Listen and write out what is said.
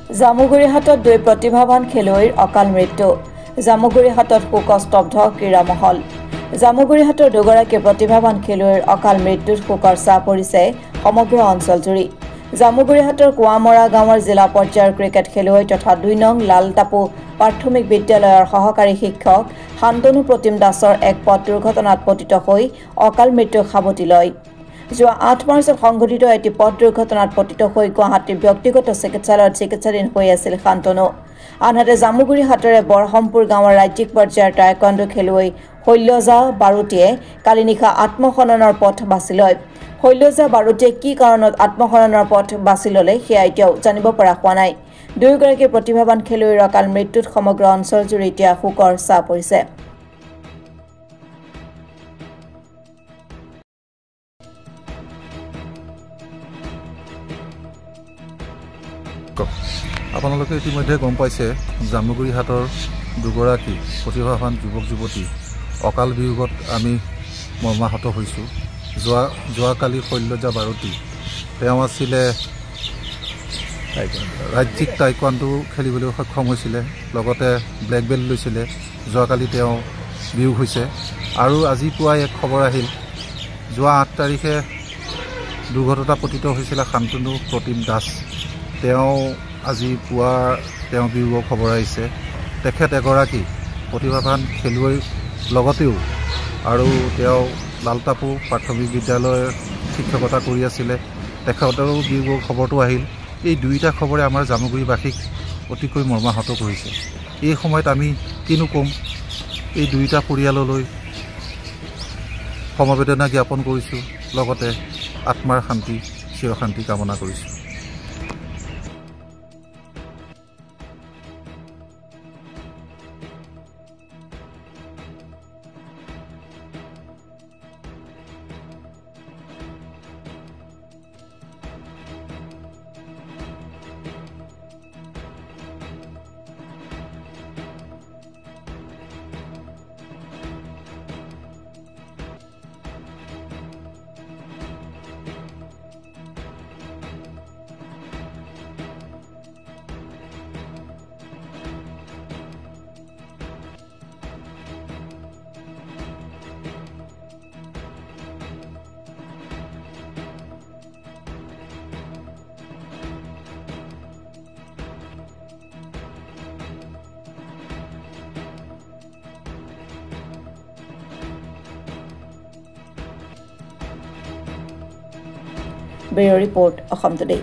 জামুগুৰিহাটত দুই প্ৰতিভাৱান খেলুৱৈৰ অকাল মৃত্যু। জামুগুৰিহাটত শোকস্তব্ধ ক্ৰীড়া মহল। জামুগুৰিহাটৰ দুগৰাকী প্ৰতিভাৱান খেলুৱৈৰ অকাল মৃত্যুত শোকৰ ছাঁ পৰিছে সমগ্ৰ অঞ্চলজুৰি। জামুগুৰিহাটৰ কুৱামৰা গাঁৱৰ জিলা পৰ্যায়ৰ ক্ৰিকেট খেলুৱৈ তথা ২ নং লালটাপু প্ৰাথমিক বিদ্যালয়ৰ সহকাৰী শিক্ষক শান্তনু প্ৰতিম দাসৰ এক পথ দুৰ্ঘটনাত পতিত হৈ অকাল মৃত্যুক সাৱটি লয়। যোৱা ৮ মাৰ্চত সংঘটিত এটি পথ দুৰ্ঘটনাত পতিত হৈ গুৱাহাটীৰ ব্যক্তিগত চিকিৎসালয়ত চিকিৎসাধীন হৈ আছিল শান্তনু। আনহাতে জামুগুৰিহাটৰে বৰহমপুৰ গাঁৱৰ ৰাজ্যিক পৰ্যায়ৰ টাইকোৱাণ্ডো খেলুৱৈ শৈলজা বাৰুতীয়ে কালি নিশা আত্মসননৰ পথ বাছি লয়। শৈলজা বাৰুতীয়ে কি কাৰণত আত্মসননৰ পথ বাছি ল'লে সেয়া এতিয়াও জানিব পৰা হোৱা নাই। দুয়োগৰাকী প্ৰতিভাৱান খেলুৱৈৰ অকাল মৃত্যুত সমগ্ৰ অঞ্চলজুৰি এতিয়া শোকৰ ছাঁ পৰিছে। আপোনালোকে ইতিমধ্যে গম পাইছে জামুগুৰিহাটৰ দুগৰাকী প্ৰতিভাৱান যুৱক যুৱতী অকাল বিয়োগত আমি মৰ্মাহত হৈছোঁ। যোৱাকালি শৈলজা বাৰুতী তেওঁ আছিলে ৰাজ্যিক টাইকোৱাণ্ডো খেলিবলৈ সক্ষম হৈছিলে, লগতে ব্লেক বেল্ট লৈছিলে। যোৱাকালি তেওঁ বিয়োগ হৈছে। আৰু আজি পুৱাই এক খবৰ আহিল, যোৱা ৮ তাৰিখে দুৰ্ঘটনা পতিত হৈছিলে শান্তনু প্ৰতিম দাস। তেওঁ আজি পুৱা তেওঁ বিয়োগৰ খবৰ আহিছে। তেখেত এগৰাকী প্ৰতিভাৱান খেলুৱৈৰ লগতেও আৰু তেওঁ লালটাপু প্ৰাথমিক বিদ্যালয়ৰ শিক্ষকতা কৰি আছিলে। তেখেতৰো বিয়োগৰ খবৰটো আহিল। এই দুয়োটা খবৰে আমাৰ জামুগুৰিবাসীক অতিকৈ মৰ্মাহত কৰিছে। এই সময়ত আমি কিনো ক'ম, এই দুয়োটা পৰিয়াললৈ সমবেদনা জ্ঞাপন কৰিছোঁ, লগতে আত্মাৰ শান্তি চিৰশান্তি কামনা কৰিছোঁ। Bureau Report, Assam Today.